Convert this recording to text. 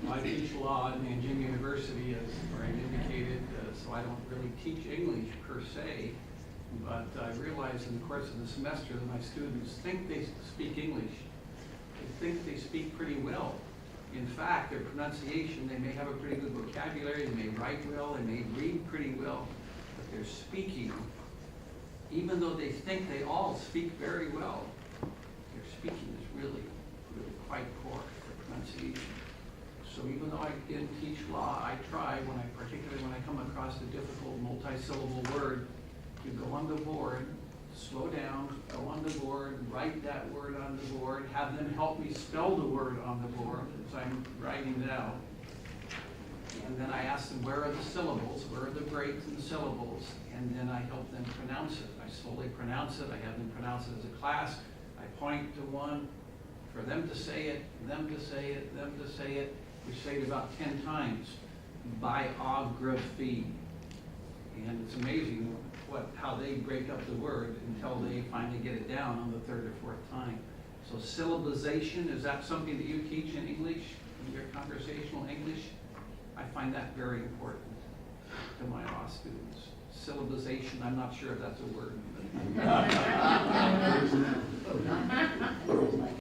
I teach law at Nanjing University, as Brian indicated, so I don't really teach English per se, but I realize in the course of the semester that my students think they speak English. They think they speak pretty well. In fact, their pronunciation, they may have a pretty good vocabulary, they may write well, they may read pretty well, but their speaking, even though they think they all speak very well, their speaking is really quite poor, their pronunciation. So even though I again teach law, I try, particularly when I come across a difficult multi-syllable word, to go on the board, slow down, go on the board, write that word on the board, have them help me spell the word on the board as I'm writing it out. And then I ask them, where are the syllables, where are the breaks in the syllables, and then I help them pronounce it. I slowly pronounce it, I have them pronounce it as a class, I point to one, for them to say it, them to say it, them to say it. We say it about 10 times, biography. And it's amazing how they break up the word until they finally get it down on the third or fourth time. So syllabization, is that something that you teach in English, in your conversational English? I find that very important to my law students. Syllabization, I'm not sure if that's a word. But